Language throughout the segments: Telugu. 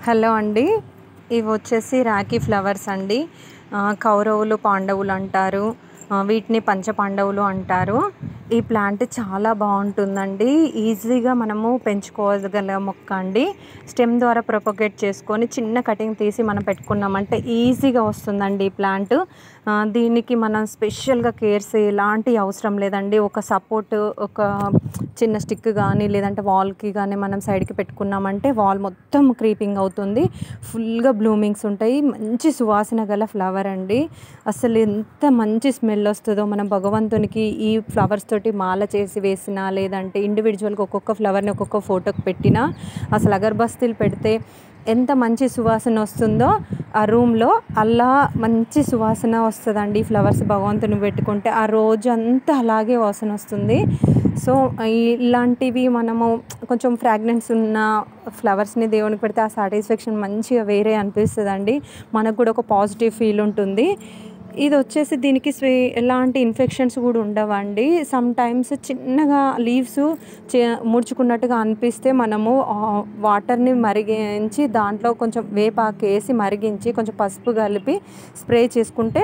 హలో అండి. ఇవి వచ్చేసి రాఖీ ఫ్లవర్స్ అండి. కౌరవులు పాండవులు అంటారు. వీటిని పంచపాండవులు అంటారు. ఈ ప్లాంట్ చాలా బాగుంటుందండి. ఈజీగా మనము పెంచుకోగల మొక్క అండి. స్టెమ్ ద్వారా ప్రొపగేట్ చేసుకొని చిన్న కటింగ్ తీసి మనం పెట్టుకున్నామంటే ఈజీగా వస్తుందండి ఈ ప్లాంట్. దీనికి మనం స్పెషల్గా కేర్స్ ఎలాంటి అవసరం లేదండి. ఒక సపోర్ట్, ఒక చిన్న స్టిక్ కానీ లేదంటే వాల్కి కానీ మనం సైడ్కి పెట్టుకున్నామంటే వాల్ మొత్తం క్రీపింగ్ అవుతుంది. ఫుల్గా బ్లూమింగ్స్ ఉంటాయి. మంచి సువాసన గల ఫ్లవర్ అండి. అసలు ఎంత మంచి స్మెల్ వస్తుందో. మనం భగవంతునికి ఈ ఫ్లవర్స్ తోటి మాల చేసి వేసినా లేదంటే ఇండివిజువల్గా ఒక్కొక్క ఫ్లవర్ని ఒక్కొక్క ఫోటోకి పెట్టినా అసలు అగరబస్తీలు పెడితే ఎంత మంచి సువాసన వస్తుందో ఆ రూమ్లో అలా మంచి సువాసన వస్తుందండి. ఫ్లవర్స్ భగవంతుని పెట్టుకుంటే ఆ రోజు అంతా అలాగే వాసన వస్తుంది. సో ఇలాంటివి మనము కొంచెం ఫ్రాగ్రెన్స్ ఉన్న ఫ్లవర్స్ని దేవునికి పెడితే ఆ సాటిస్ఫాక్షన్ మంచిగా వేరే అనిపిస్తుందండి. మనకు కూడా ఒక పాజిటివ్ ఫీల్ ఉంటుంది. ఇది వచ్చేసి దీనికి ఎలాంటి ఇన్ఫెక్షన్స్ కూడా ఉండవండి. సమ్ టైమ్స్ చిన్నగా లీవ్స్ ముడుచుకున్నట్టుగా అనిపిస్తే మనము వాటర్ని మరిగించి దాంట్లో కొంచెం వేపాకు వేసి మరిగించి కొంచెం పసుపు కలిపి స్ప్రే చేసుకుంటే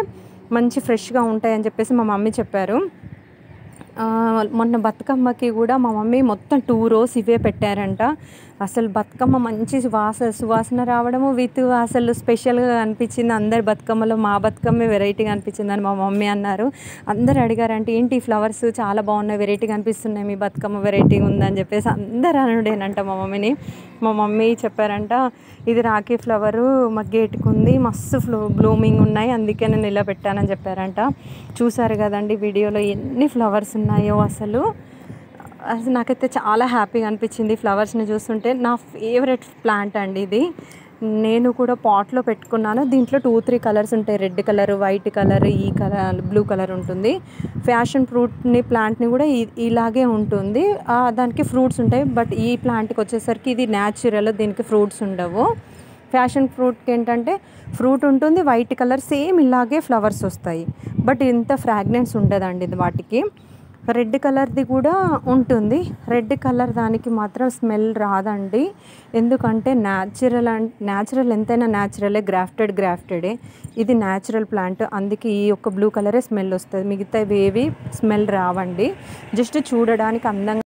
మంచి ఫ్రెష్గా ఉంటాయని చెప్పేసి మా మమ్మీ చెప్పారు. మొన్న బతుకమ్మకి కూడా మా మమ్మీ మొత్తం 2 rows ఇవే పెట్టారంట. అసలు బతుకమ్మ మంచి సువాసన రావడము విత్ అసలు స్పెషల్గా అనిపించింది. అందరు బతుకమ్మలో మా బతుకమ్మే వెరైటీగా అనిపించిందని మా మమ్మీ అన్నారు. అందరు అడిగారంటే ఏంటి ఫ్లవర్స్ చాలా బాగున్నాయి, వెరైటీగా అనిపిస్తున్నాయి, మీ బతుకమ్మ వెరైటీగా ఉందని చెప్పేసి అందరు అనుడేనంట మా మమ్మీని. మా మమ్మీ చెప్పారంట, ఇది రాఖీ ఫ్లవరు మా గేట్కి ఉంది, మస్తు బ్లూమింగ్ ఉన్నాయి, అందుకే నేను ఇలా పెట్టానని చెప్పారంట. చూసారు కదండి వీడియోలో ఎన్ని ఫ్లవర్స్ ఉన్నాయో. అసలు నాకైతే చాలా హ్యాపీగా అనిపించింది ఫ్లవర్స్ని చూస్తుంటే. నా ఫేవరెట్ ప్లాంట్ అండి ఇది. నేను కూడా పాట్లో పెట్టుకున్నాను. దీంట్లో 2-3 కలర్స్ ఉంటాయి. రెడ్ కలర్, వైట్ కలర్, ఈ కలర్, బ్లూ కలర్ ఉంటుంది. ఫ్యాషన్ ఫ్రూట్ని ప్లాంట్ని కూడా ఇలాగే ఉంటుంది. దానికి ఫ్రూట్స్ ఉంటాయి. బట్ ఈ ప్లాంట్కి వచ్చేసరికి ఇది న్యాచురల్, దీనికి ఫ్రూట్స్ ఉండవు. ఫ్యాషన్ ఫ్రూట్కి ఏంటంటే ఫ్రూట్ ఉంటుంది, వైట్ కలర్, సేమ్ ఇలాగే ఫ్లవర్స్ వస్తాయి. బట్ ఇంత ఫ్రాగ్రెన్స్ ఉండదండి ఇది వాటికి. రెడ్ కలర్ది కూడా ఉంటుంది. రెడ్ కలర్ దానికి మాత్రం స్మెల్ రాదండి. ఎందుకంటే న్యాచురల్ ఎంతైనా న్యాచురలే, గ్రాఫ్టెడే. ఇది న్యాచురల్ ప్లాంట్, అందుకే ఈ యొక్క బ్లూ కలరే స్మెల్ వస్తుంది. మిగతావి ఏవి స్మెల్ రావండి. జస్ట్ చూడడానికి అందంగా